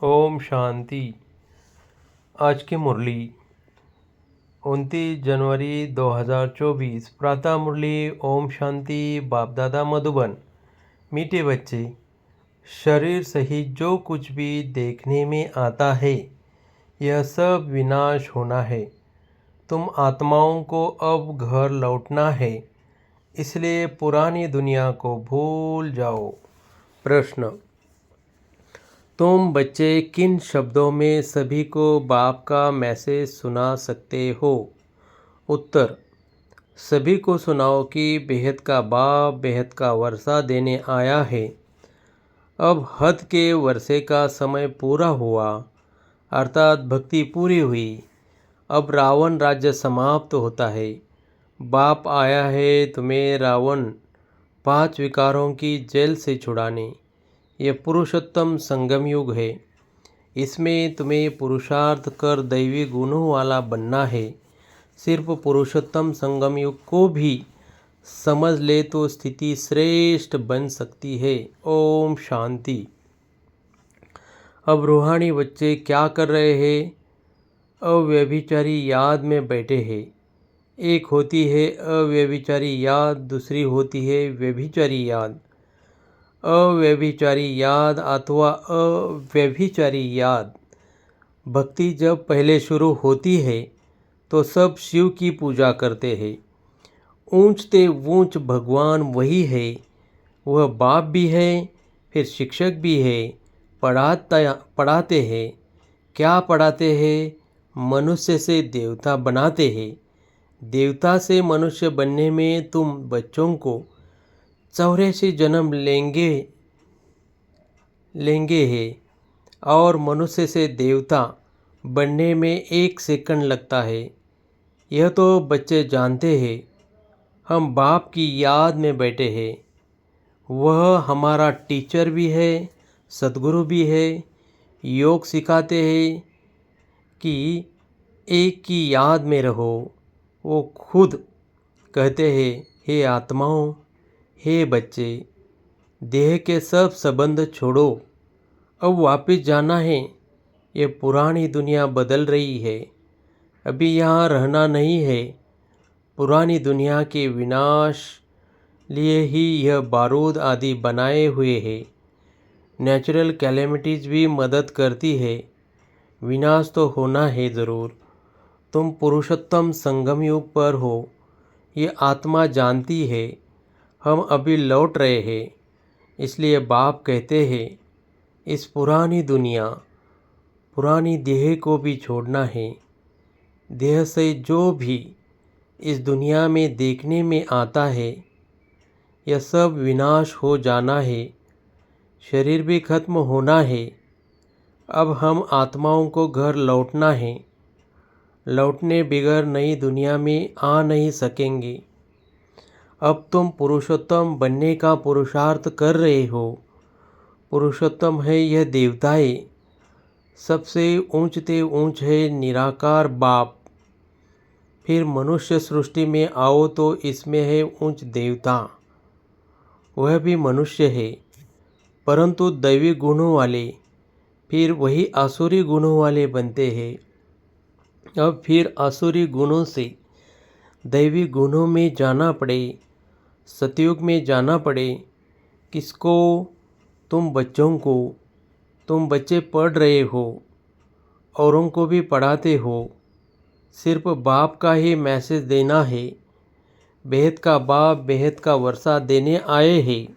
ओम शांति। आज की मुरली 29 जनवरी 2024 प्रातः मुरली। ओम शांति। बाप दादा मधुबन। मीठे बच्चे, शरीर सहित जो कुछ भी देखने में आता है यह सब विनाश होना है। तुम आत्माओं को अब घर लौटना है, इसलिए पुरानी दुनिया को भूल जाओ। प्रश्न: तुम बच्चे किन शब्दों में सभी को बाप का मैसेज सुना सकते हो? उत्तर: सभी को सुनाओ कि बेहद का बाप बेहद का वर्षा देने आया है। अब हद के वर्षे का समय पूरा हुआ, अर्थात भक्ति पूरी हुई। अब रावण राज्य समाप्त होता है। बाप आया है तुम्हें रावण 5 विकारों की जेल से छुड़ाने। यह पुरुषोत्तम संगम युग है। इसमें तुम्हें पुरुषार्थ कर दैवी गुणों वाला बनना है। सिर्फ पुरुषोत्तम संगम युग को भी समझ ले तो स्थिति श्रेष्ठ बन सकती है। ओम शांति। अब रूहानी बच्चे क्या कर रहे हैं? अव्यभिचारी याद में बैठे हैं। एक होती है अव्यभिचारी याद, दूसरी होती है व्यभिचारी याद। अव्यभिचारी याद अथवा अव्यभिचारी याद। भक्ति जब पहले शुरू होती है तो सब शिव की पूजा करते हैं। ऊंचते ऊंच भगवान वही है। वह बाप भी है, फिर शिक्षक भी है। पढ़ाते हैं। क्या पढ़ाते हैं? मनुष्य से देवता बनाते हैं। देवता से मनुष्य बनने में तुम बच्चों को 84 जन्म लेंगे है, और मनुष्य से देवता बनने में 1 सेकंड लगता है। यह तो बच्चे जानते हैं। हम बाप की याद में बैठे हैं। वह हमारा टीचर भी है, सद्गुरु भी है। योग सिखाते हैं कि एक की याद में रहो। वो खुद कहते हैं, हे आत्माओं, हे बच्चे, देह के सब संबंध छोड़ो, अब वापस जाना है। ये पुरानी दुनिया बदल रही है, अभी यहाँ रहना नहीं है। पुरानी दुनिया के विनाश लिए ही यह बारूद आदि बनाए हुए है। नेचुरल कैलेमिटीज़ भी मदद करती है। विनाश तो होना है ज़रूर। तुम पुरुषोत्तम संगम युग पर हो, ये आत्मा जानती है। हम अभी लौट रहे हैं, इसलिए बाप कहते हैं इस पुरानी दुनिया, पुरानी देह को भी छोड़ना है। देह से जो भी इस दुनिया में देखने में आता है यह सब विनाश हो जाना है। शरीर भी खत्म होना है। अब हम आत्माओं को घर लौटना है। लौटने बिगर नई दुनिया में आ नहीं सकेंगे। अब तुम पुरुषोत्तम बनने का पुरुषार्थ कर रहे हो। पुरुषोत्तम है यह देवताएं। सबसे ऊंचते ऊंच है निराकार बाप। फिर मनुष्य सृष्टि में आओ तो इसमें है ऊंच देवता, वह भी मनुष्य है, परंतु दैवी गुणों वाले। फिर वही आसुरी गुणों वाले बनते हैं। अब फिर आसुरी गुणों से दैवी गुणों में जाना पड़े, सतयुग में जाना पड़े। किसको? तुम बच्चों को। तुम बच्चे पढ़ रहे हो, औरों को भी पढ़ाते हो। सिर्फ बाप का ही मैसेज देना है। बेहद का बाप बेहद का वर्षा देने आए हैं।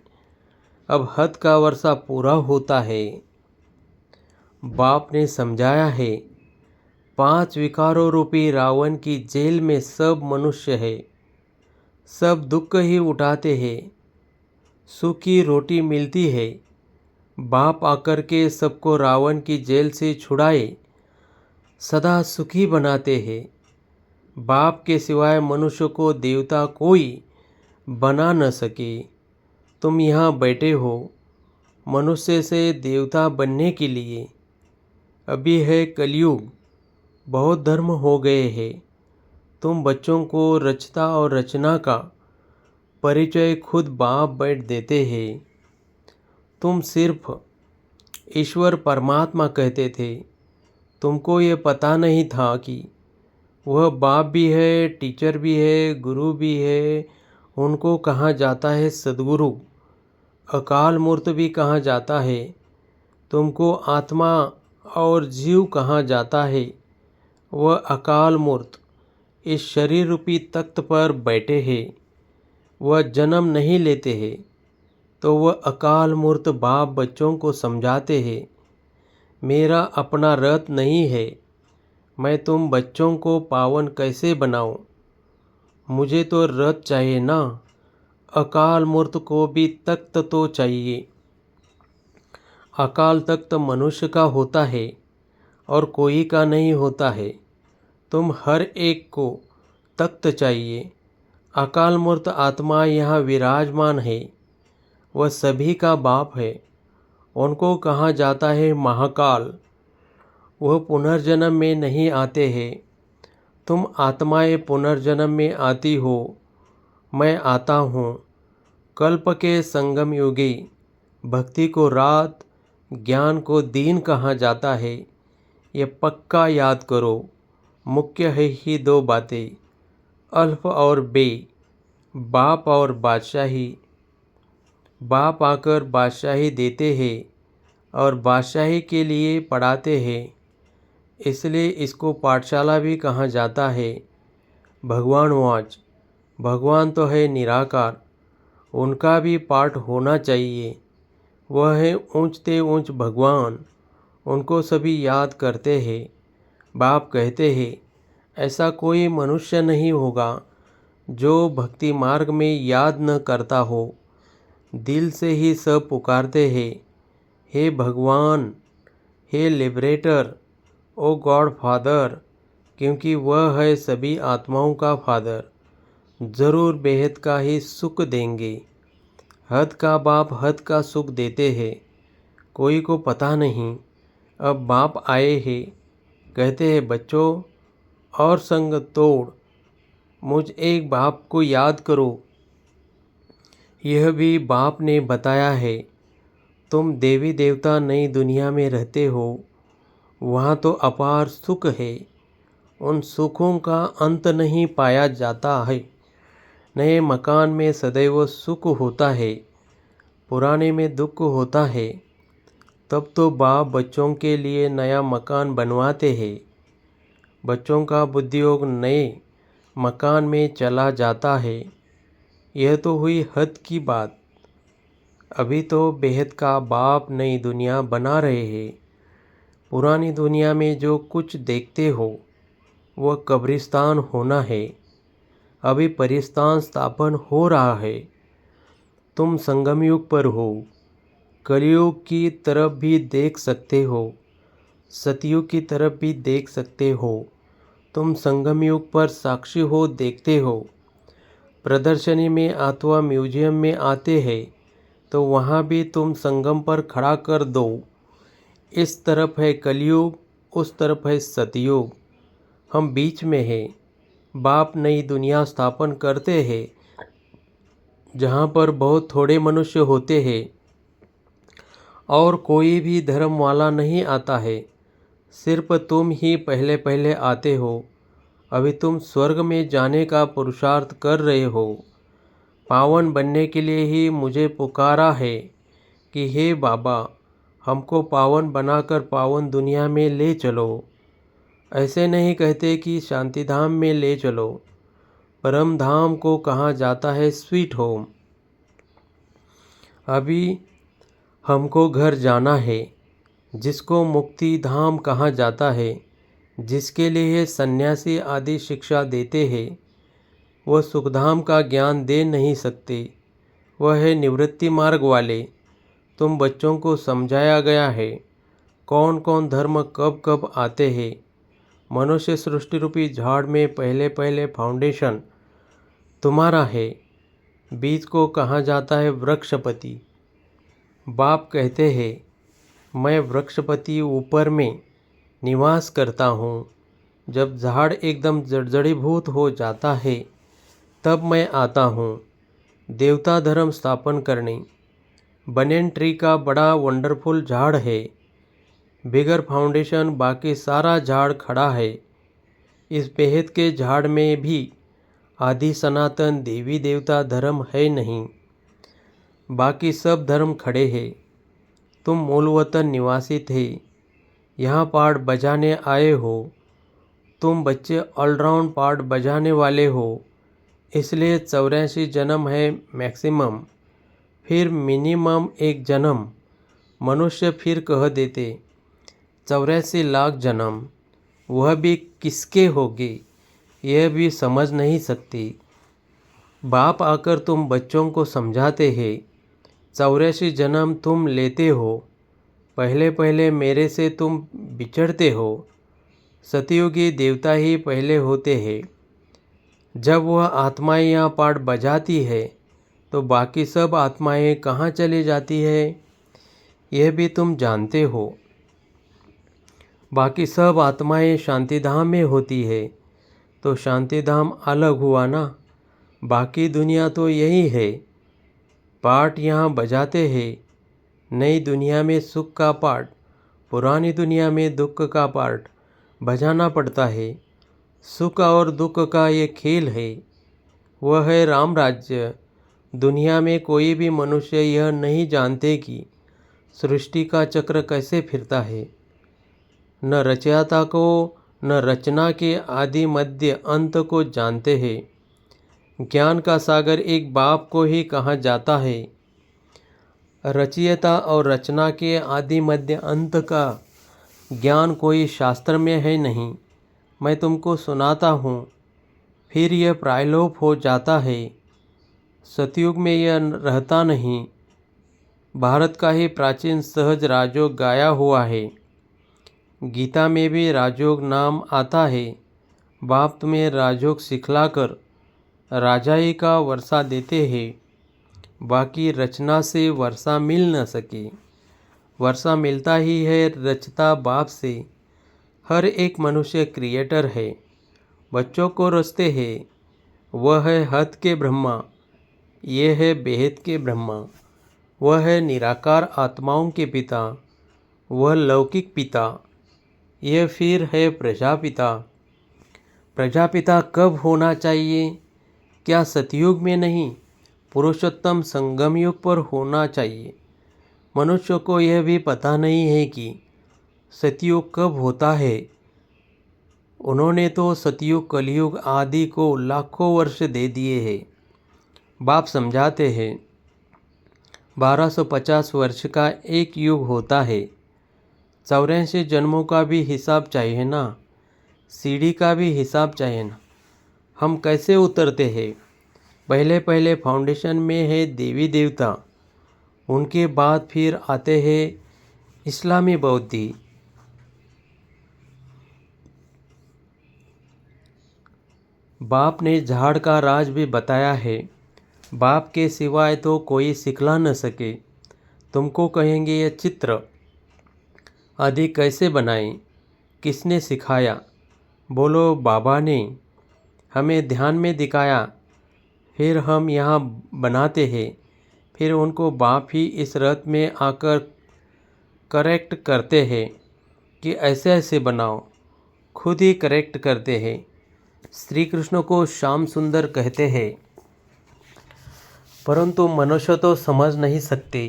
अब हद का वर्षा पूरा होता है। बाप ने समझाया है 5 विकारों रूपी रावण की जेल में सब मनुष्य है। सब दुख ही उठाते हैं। सुख की रोटी मिलती है। बाप आकर के सबको रावण की जेल से छुड़ाए, सदा सुखी बनाते हैं। बाप के सिवाय मनुष्य को देवता कोई बना न सके। तुम यहाँ बैठे हो मनुष्य से देवता बनने के लिए। अभी है कलयुग, बहुत धर्म हो गए हैं। तुम बच्चों को रचता और रचना का परिचय खुद बाप बैठ देते हैं। तुम सिर्फ ईश्वर परमात्मा कहते थे। तुमको ये पता नहीं था कि वह बाप भी है, टीचर भी है, गुरु भी है। उनको कहा जाता है सद्गुरु। अकाल मूर्त भी कहा जाता है। तुमको आत्मा और जीव कहा जाता है। वह अकाल मूर्त इस शरीर रूपी तख्त पर बैठे हैं। वह जन्म नहीं लेते हैं, तो वह अकाल मूर्त बाप बच्चों को समझाते हैं, मेरा अपना रथ नहीं है, मैं तुम बच्चों को पावन कैसे बनाऊं? मुझे तो रथ चाहिए ना। अकाल मूर्त को भी तख्त तो चाहिए। अकाल तख्त मनुष्य का होता है और कोई का नहीं होता है। तुम हर एक को तख्त चाहिए। अकाल मूर्त आत्मा यहाँ विराजमान है। वह सभी का बाप है। उनको कहा जाता है महाकाल। वह पुनर्जन्म में नहीं आते हैं। तुम आत्माएं पुनर्जन्म में आती हो। मैं आता हूँ। कल्प के संगम युगी भक्ति को रात, ज्ञान को दिन कहा जाता है। ये पक्का याद करो। मुख्य है ही दो बातें, अल्फ और बे, बाप और बादशाही। बाप आकर बादशाही देते हैं और बादशाही के लिए पढ़ाते हैं, इसलिए इसको पाठशाला भी कहा जाता है। भगवान वाच, भगवान तो है निराकार, उनका भी पाठ होना चाहिए। वह है ऊंचते ऊंच भगवान, उनको सभी याद करते हैं। बाप कहते हैं, ऐसा कोई मनुष्य नहीं होगा जो भक्ति मार्ग में याद न करता हो। दिल से ही सब पुकारते हैं, हे भगवान, हे लिबरेटर, ओ गॉड फादर, क्योंकि वह है सभी आत्माओं का फादर। ज़रूर बेहद का ही सुख देंगे। हद का बाप हद का सुख देते हैं। कोई को पता नहीं। अब बाप आए हैं, कहते हैं बच्चों और संग तोड़, मुझ एक बाप को याद करो। यह भी बाप ने बताया है। तुम देवी देवता नई दुनिया में रहते हो, वहाँ तो अपार सुख है। उन सुखों का अंत नहीं पाया जाता है। नए मकान में सदैव सुख होता है, पुराने में दुख होता है। तब तो बाप बच्चों के लिए नया मकान बनवाते हैं। बच्चों का बुद्धियोग नए मकान में चला जाता है। यह तो हुई हद की बात। अभी तो बेहद का बाप नई दुनिया बना रहे हैं। पुरानी दुनिया में जो कुछ देखते हो वह कब्रिस्तान होना है। अभी परिस्तान स्थापन हो रहा है। तुम संगम युग पर हो। कलयुग की तरफ भी देख सकते हो, सतयुग की तरफ भी देख सकते हो। तुम संगम युग पर साक्षी हो, देखते हो। प्रदर्शनी में अथवा म्यूजियम में आते हैं तो वहाँ भी तुम संगम पर खड़ा कर दो। इस तरफ है कलयुग, उस तरफ है सतयुग। हम बीच में हैं। बाप नई दुनिया स्थापन करते हैं जहाँ पर बहुत थोड़े मनुष्य होते हैं और कोई भी धर्म वाला नहीं आता है। सिर्फ तुम ही पहले पहले आते हो। अभी तुम स्वर्ग में जाने का पुरुषार्थ कर रहे हो। पावन बनने के लिए ही मुझे पुकारा है कि हे बाबा, हमको पावन बनाकर पावन दुनिया में ले चलो। ऐसे नहीं कहते कि शांति धाम में ले चलो। परम धाम को कहा जाता है स्वीट होम। अभी हमको घर जाना है, जिसको मुक्ति धाम कहा जाता है, जिसके लिए सन्यासी आदि शिक्षा देते हैं। वह सुखधाम का ज्ञान दे नहीं सकते। वह है निवृत्ति मार्ग वाले। तुम बच्चों को समझाया गया है कौन कौन धर्म कब कब आते हैं। मनुष्य सृष्टि रूपी झाड़ में पहले पहले फाउंडेशन तुम्हारा है। बीज को कहा जाता है वृक्षपति। बाप कहते हैं, मैं वृक्षपति ऊपर में निवास करता हूँ। जब झाड़ एकदम जड़जड़ीभूत हो जाता है तब मैं आता हूँ देवता धर्म स्थापन करने। बनियन ट्री का बड़ा वंडरफुल झाड़ है। बिगर फाउंडेशन बाकी सारा झाड़ खड़ा है। इस बेहद के झाड़ में भी आदि सनातन देवी देवता धर्म है नहीं, बाकी सब धर्म खड़े हैं। तुम मूल वतन निवासी थे, यहाँ पार्ट बजाने आए हो। तुम बच्चे ऑलराउंड पार्ट बजाने वाले हो, इसलिए 84 जन्म है मैक्सिमम, फिर मिनिमम एक जन्म। मनुष्य फिर कह देते 84 लाख जन्म, वह भी किसके होगे, यह भी समझ नहीं सकती। बाप आकर तुम बच्चों को समझाते हैं 84 जन्म तुम लेते हो, पहले पहले मेरे से तुम बिछड़ते हो। सतयुगी देवता ही पहले होते हैं। जब वह आत्माएं यहाँ पार्ट बजाती है तो बाकी सब आत्माएं कहाँ चली जाती है, यह भी तुम जानते हो। बाकी सब आत्माएं शांतिधाम में होती है, तो शांतिधाम अलग हुआ ना, बाकी दुनिया तो यही है। पार्ट यहाँ बजाते हैं, नई दुनिया में सुख का पार्ट, पुरानी दुनिया में दुख का पार्ट बजाना पड़ता है। सुख और दुख का ये खेल है, वह है राम राज्य। दुनिया में कोई भी मनुष्य यह नहीं जानते कि सृष्टि का चक्र कैसे फिरता है। न रचयिता को न रचना के आदि मध्य अंत को जानते हैं। ज्ञान का सागर एक बाप को ही कहा जाता है। रचयिता और रचना के आदि मध्य अंत का ज्ञान कोई शास्त्र में है नहीं। मैं तुमको सुनाता हूँ, फिर यह प्रायलोप हो जाता है। सतयुग में यह रहता नहीं। भारत का ही प्राचीन सहज राजयोग गाया हुआ है। गीता में भी राजयोग नाम आता है। बाप तुम्हें राजयोग सिखलाकर राजाई का वर्षा देते हैं, बाकी रचना से वर्षा मिल न सके। वर्षा मिलता ही है रचता बाप से। हर एक मनुष्य क्रिएटर है, बच्चों को रचते हैं। वह है हद के ब्रह्मा, ये है बेहद के ब्रह्मा। वह है निराकार आत्माओं के पिता, वह लौकिक पिता। यह फिर है प्रजापिता। प्रजापिता कब होना चाहिए? क्या सतयुग में नहीं, पुरुषोत्तम संगम युग पर होना चाहिए। मनुष्य को यह भी पता नहीं है कि सतयुग कब होता है। उन्होंने तो सतयुग कलयुग आदि को लाखों वर्ष दे दिए हैं। बाप समझाते हैं 1250 वर्ष का एक युग होता है। 84 जन्मों का भी हिसाब चाहिए ना, सीढ़ी का भी हिसाब चाहिए ना। हम कैसे उतरते हैं? पहले पहले फाउंडेशन में है देवी देवता, उनके बाद फिर आते हैं इस्लामी बौद्धि। बाप ने झाड़ का राज भी बताया है। बाप के सिवाय तो कोई सिखला न सके। तुमको कहेंगे ये चित्र आदि कैसे बनाए, किसने सिखाया? बोलो बाबा ने हमें ध्यान में दिखाया, फिर हम यहाँ बनाते हैं। फिर उनको बाप ही इस रथ में आकर करेक्ट करते हैं कि ऐसे ऐसे बनाओ, खुद ही करेक्ट करते हैं। श्री कृष्ण को श्याम सुंदर कहते हैं, परंतु मनुष्य तो समझ नहीं सकते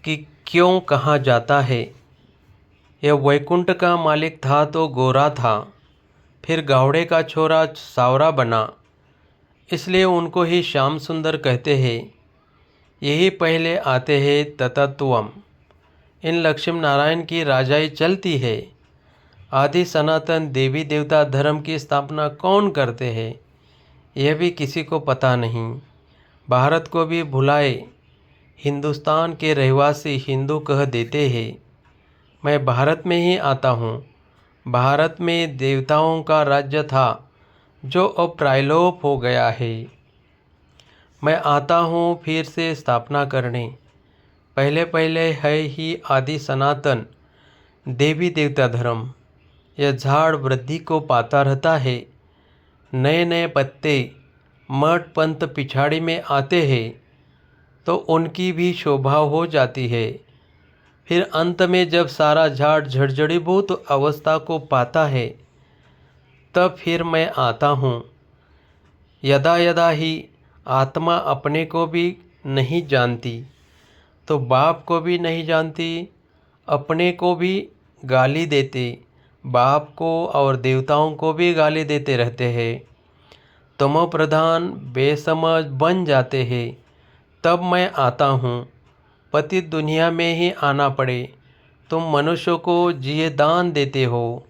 कि क्यों कहा जाता है। यह वैकुंठ का मालिक था तो गोरा था, फिर गावड़े का छोरा सावरा बना, इसलिए उनको ही श्याम सुंदर कहते हैं। यही पहले आते हैं ततत्वम। इन लक्ष्मी नारायण की राजाई चलती है। आदि सनातन देवी देवता धर्म की स्थापना कौन करते हैं, यह भी किसी को पता नहीं। भारत को भी भुलाए, हिंदुस्तान के रहवासी हिंदू कह देते हैं। मैं भारत में ही आता हूँ। भारत में देवताओं का राज्य था जो अब प्रायलोप हो गया है। मैं आता हूँ फिर से स्थापना करने। पहले पहले है ही आदि सनातन देवी देवता धर्म। यह झाड़ वृद्धि को पाता रहता है। नए नए पत्ते मठ पंथ पिछाड़ी में आते हैं तो उनकी भी शोभा हो जाती है। फिर अंत में जब सारा झाड़ झड़झड़ीभूत अवस्था को पाता है तब फिर मैं आता हूँ। यदा यदा ही आत्मा अपने को भी नहीं जानती तो बाप को भी नहीं जानती, अपने को भी गाली देते, बाप को और देवताओं को भी गाली देते रहते हैं। तमो प्रधान बेसमझ बन जाते हैं। तब मैं आता हूँ। पतित दुनिया में ही आना पड़े। तुम मनुष्य को जिए दान देते हो,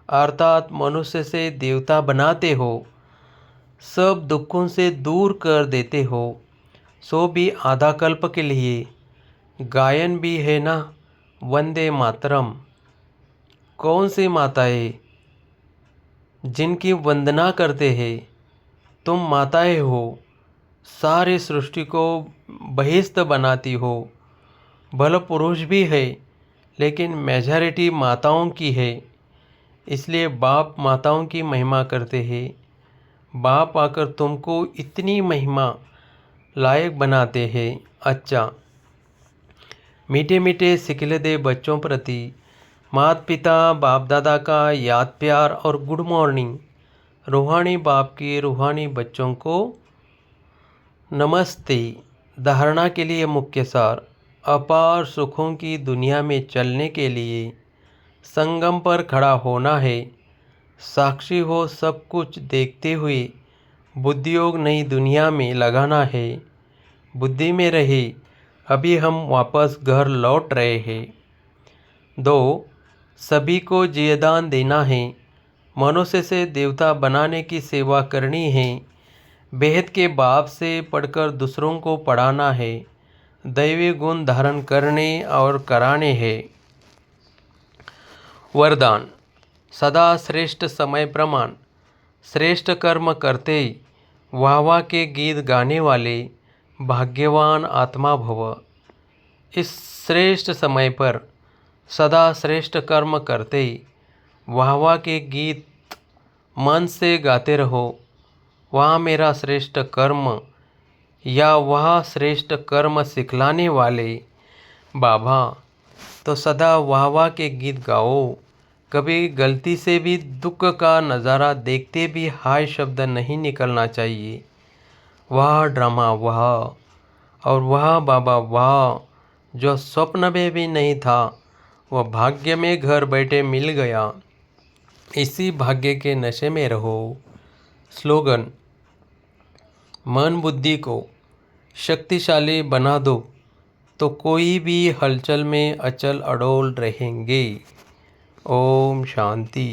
अर्थात मनुष्य से देवता बनाते हो, सब दुखों से दूर कर देते हो, सो भी आधा कल्प के लिए। गायन भी है ना, वंदे मातरम। कौन सी माताएं जिनकी वंदना करते हैं? तुम माताएं हो, सारी सृष्टि को बहिष्ठ बनाती हो। भले पुरुष भी है लेकिन मेजॉरिटी माताओं की है, इसलिए बाप माताओं की महिमा करते हैं। बाप आकर तुमको इतनी महिमा लायक बनाते हैं। अच्छा, मीठे मीठे सिखले दे बच्चों प्रति माता पिता बाप दादा का याद प्यार और गुड मॉर्निंग। रूहानी बाप की रूहानी बच्चों को नमस्ते। धारणा के लिए मुख्य सार: अपार सुखों की दुनिया में चलने के लिए संगम पर खड़ा होना है। साक्षी हो सब कुछ देखते हुए बुद्धियोग नई दुनिया में लगाना है। बुद्धि में रहे, अभी हम वापस घर लौट रहे हैं। 2. सभी को जियदान देना है। मनुष्य से देवता बनाने की सेवा करनी है। बेहद के बाप से पढ़कर दूसरों को पढ़ाना है। दैवी गुण धारण करने और कराने हैं। वरदान: सदा श्रेष्ठ समय प्रमाण, श्रेष्ठ कर्म करते वाह वाह के गीत गाने वाले भाग्यवान आत्मा भव। इस श्रेष्ठ समय पर सदा श्रेष्ठ कर्म करते वाह वाह के गीत मन से गाते रहो। वहाँ मेरा श्रेष्ठ कर्म या वह श्रेष्ठ कर्म सिखलाने वाले बाबा, तो सदा वाह वाह के गीत गाओ। कभी गलती से भी दुख का नज़ारा देखते भी हाय शब्द नहीं निकलना चाहिए। वाह ड्रामा वाह, और वाह बाबा वाह, जो स्वप्न में भी नहीं था वह भाग्य में घर बैठे मिल गया। इसी भाग्य के नशे में रहो। स्लोगन: मन बुद्धि को शक्तिशाली बना दो तो कोई भी हलचल में अचल अडोल रहेंगे। ओम शांति।